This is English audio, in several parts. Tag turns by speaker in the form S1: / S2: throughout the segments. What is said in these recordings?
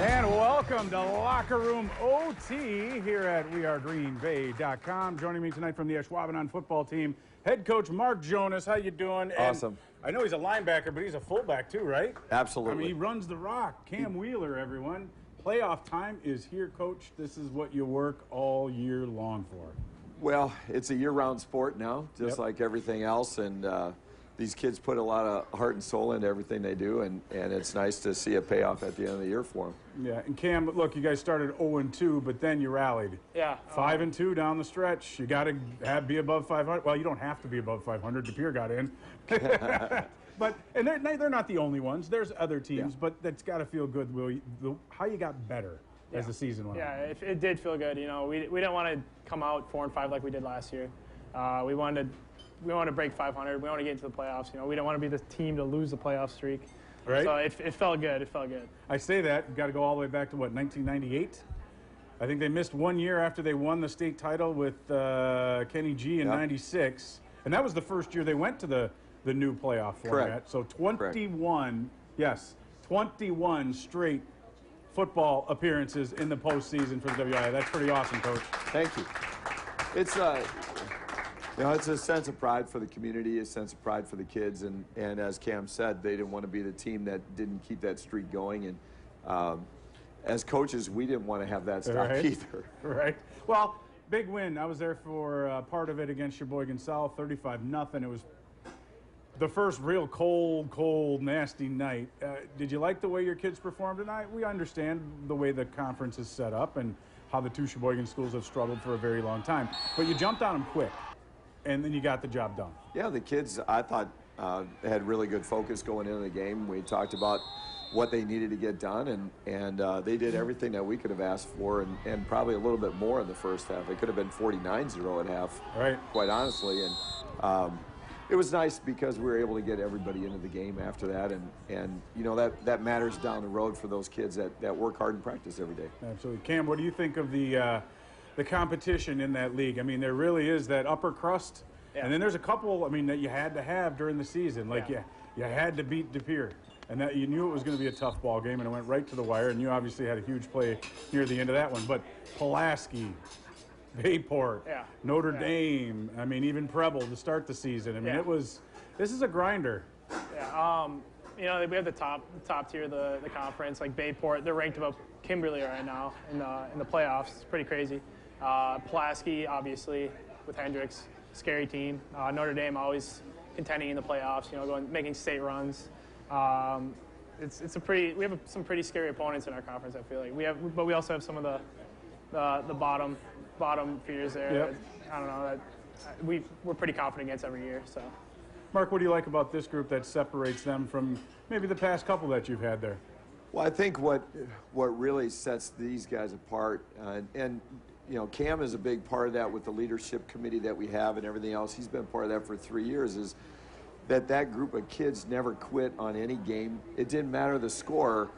S1: And welcome to Locker Room OT here at wearegreenbay.com. Joining me tonight from the ASHWAUBENON football team, head coach Mark Jonas. How you doing?
S2: Awesome.
S1: And I know he's a linebacker, but he's a fullback too, right?
S2: Absolutely.
S1: I mean, he runs the rock. Cam Wheeler, everyone. Playoff time is here, Coach. This is what you work all year long for.
S2: Well, it's a year-round sport now, just like everything else, and these kids put a lot of heart and soul into everything they do, and it's nice to see a payoff at the end of the year for them.
S1: Yeah, and Cam, look, you guys started 0-2, but then you rallied.
S3: Yeah.
S1: 5-2 down the stretch. You got to be above 500. Well, you don't have to be above 500. DePere got in. But they're not the only ones. There's other teams, but that's got to feel good. How you got better as the season went on.
S3: Yeah, it did feel good. You know, we didn't want to come out 4-5 like we did last year. We wanted to break 500. We want to get into the playoffs. You know, we don't want to be the team to lose the playoff streak.
S1: Right.
S3: So it felt good. It felt good.
S1: I say that. You've got to go all the way back to, what, 1998? I think they missed 1 year after they won the state title with Kenny G in 96. And that was the first year they went to the new playoff format.
S2: Correct.
S1: So 21, yes, 21 straight football appearances in the postseason for the WIA. That's pretty awesome, Coach.
S2: Thank you. It's it's a sense of pride for the community, a sense of pride for the kids, and as Cam said, they didn't want to be the team that didn't keep that streak going, and as coaches, we didn't want to have that stop either.
S1: Right. Well, big win. I was there for part of it against Sheboygan South, 35-0. It was the first real cold, nasty night. Did you like the way your kids performed tonight? We understand the way the conference is set up and how the two Sheboygan schools have struggled for a very long time. But you jumped on them quick, and then you got the job done. Yeah,
S2: the kids, I thought, had really good focus going into the game. We talked about what they needed to get done, and they did everything that we could have asked for, and probably a little bit more in the first half. It could have been 49-0 at half, quite honestly. And it was nice because we were able to get everybody into the game after that, and you know, that matters down the road for those kids that work hard and practice every day.
S1: Absolutely. Cam, what do you think of the competition in that league? I mean, there really is that upper crust, and then there's a couple, I mean, that you had to have during the season. Like, you had to beat DePere, and that you knew it was going to be a tough ball game, and it went right to the wire, and you obviously had a huge play near the end of that one. But Pulaski, Bayport, Notre Dame, I mean, even Preble to start the season. I mean, this is a grinder.
S3: Yeah, you know, we have the top tier of the conference, like Bayport. They're ranked above Kimberly right now in the playoffs. It's pretty crazy. Pulaski, obviously, with Hendricks, scary team. Notre Dame always contending in the playoffs. You know, making state runs. It's we have some pretty scary opponents in our conference. I feel like but we also have some of the bottom feeders there.
S1: Yep.
S3: I don't know, that we're pretty confident against every year. So,
S1: Mark, what do you like about this group that separates them from maybe the past couple that you've had there?
S2: Well, I think what really sets these guys apart, and you know, Cam is a big part of that with the leadership committee that we have and everything else. He's been part of that for 3 years. Is that group of kids never quit on any game. It didn't matter the score.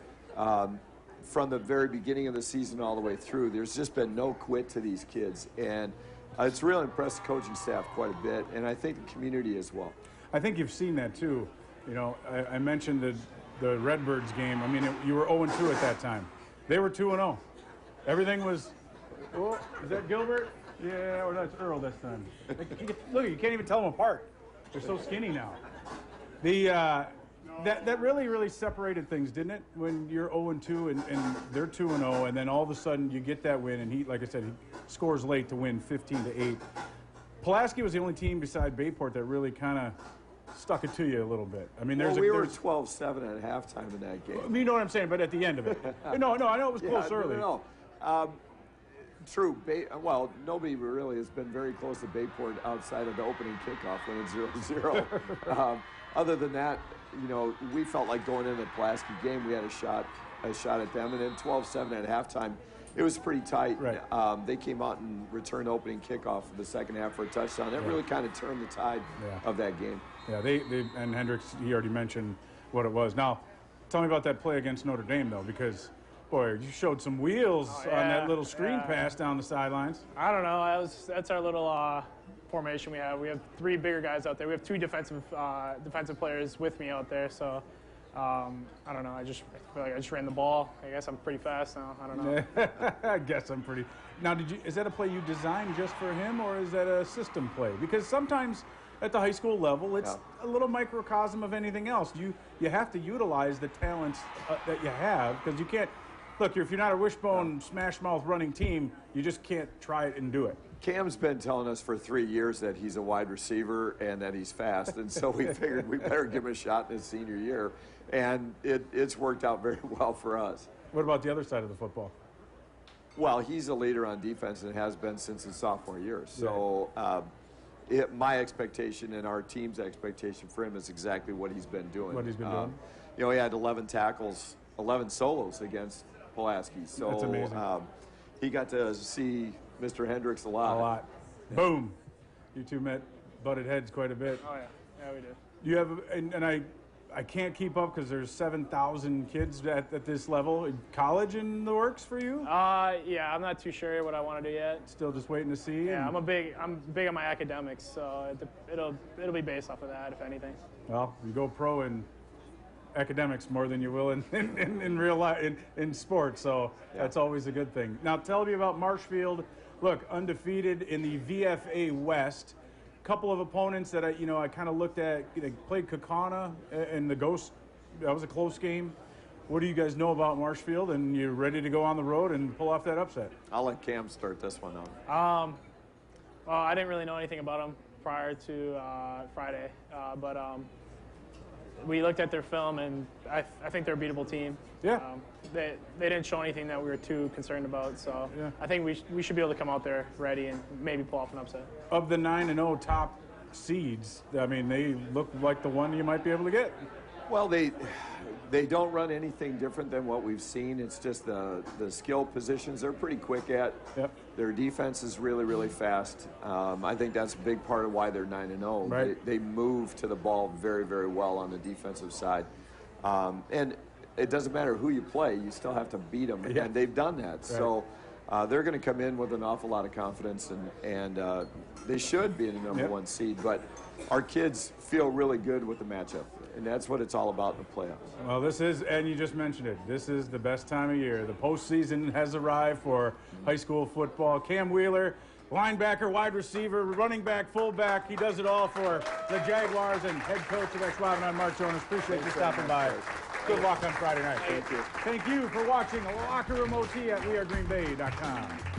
S2: From the very beginning of the season all the way through, there's just been no quit to these kids, and it's really impressed the coaching staff quite a bit, and I think the community as well.
S1: I think you've seen that too. You know, I mentioned the Redbirds game. I mean, you were 0-2 at that time. They were 2-0. Everything was. Oh, is that Gilbert? Yeah, or that's Earl this time. Look, you can't even tell them apart. They're so skinny now. That really separated things, didn't it? When you're 0-2 and they're 2-0, and then all of a sudden you get that win, and he, like I said, he scores late to win 15-8. Pulaski was the only team beside Bayport that really kind of stuck it to you a little bit. I mean,
S2: we were 12-7 at halftime in that game.
S1: You know what I'm saying? But at the end of it, no, I know it was close early.
S2: No. True. Well, nobody really has been very close to Bayport outside of the opening kickoff when it's 0-0. Other than that, you know, we felt like going into the Pulaski game, we had a shot at them, and then 12-7 at halftime. It was pretty tight.
S1: Right.
S2: They came out and returned the opening kickoff for the second half for a touchdown. That really kind of turned the tide of that game.
S1: Yeah, they and Hendricks, he already mentioned what it was. Now, tell me about that play against Notre Dame, though, because, boy, you showed some wheels on that little screen pass down the sidelines.
S3: I don't know. That's our little formation we have. We have three bigger guys out there. We have two defensive players with me out there, so I don't know. I feel like I just ran the ball. I guess I'm pretty fast now. I don't know.
S1: I guess I'm pretty. Now, is that a play you designed just for him, or is that a system play? Because sometimes at the high school level, it's a little microcosm of anything else. You have to utilize the talents that you have, because you can't. Look, if you're not a wishbone, smash mouth running team, you just can't try it and do it.
S2: Cam's been telling us for 3 years that he's a wide receiver and that he's fast, and so we figured we better give him a shot in his senior year, and it's worked out very well for us.
S1: What about the other side of the football?
S2: Well, he's a leader on defense and has been since his sophomore year. So my expectation and our team's expectation for him is exactly what he's been doing.
S1: What he's been doing?
S2: You know, he had 11 tackles, 11 solos against Pulaski. So
S1: that's amazing.
S2: He got to see Mr. Hendricks a lot.
S1: A lot. Yeah. Boom. You two butted heads quite a bit.
S3: Oh, yeah. Yeah, we did.
S1: You have, and I can't keep up because there's 7,000 kids at this level. College in the works for you?
S3: Yeah, I'm not too sure what I want to do yet.
S1: Still just waiting to see?
S3: Yeah, I'm big on my academics, so it'll be based off of that, if anything.
S1: Well, you go pro in academics more than you will in real life, in sports, so that's always a good thing. Now, tell me about Marshfield. Look, undefeated in the VFA West. Couple of opponents that I kind of looked at. They played Kaukauna and the Ghost. That was a close game. What do you guys know about Marshfield? And you ready to go on the road and pull off that upset?
S2: I'll let Cam start this one out.
S3: Well, I didn't really know anything about them prior to Friday, but we looked at their film, and I think they're a beatable team.
S1: Yeah.
S3: They didn't show anything that we were too concerned about, so I think we should be able to come out there ready and maybe pull off an upset.
S1: Of the 9-0 top seeds, I mean, they look like the one you might be able to get.
S2: Well, they don't run anything different than what we've seen. It's just the skill positions they're pretty quick at.
S1: Yep.
S2: Their defense is really, really fast. I think that's a big part of why they're 9-0.
S1: Right.
S2: They move to the ball very, very well on the defensive side. And it doesn't matter who you play, you still have to beat them, and they've done that. Right. So they're going to come in with an awful lot of confidence, and they should be in the number one seed. But our kids feel really good with the matchup, and that's what it's all about in the playoffs.
S1: Well, this is, and you just mentioned it, this is the best time of year. The postseason has arrived for high school football. Cam Wheeler, linebacker, wide receiver, running back, fullback. He does it all for the Jaguars, and head coach of ASHWAUBENON, Mark Jonas. Appreciate you stopping by. Good luck on Friday night.
S2: Thank you.
S1: Thank you for watching Locker Room OT at wearegreenbay.com.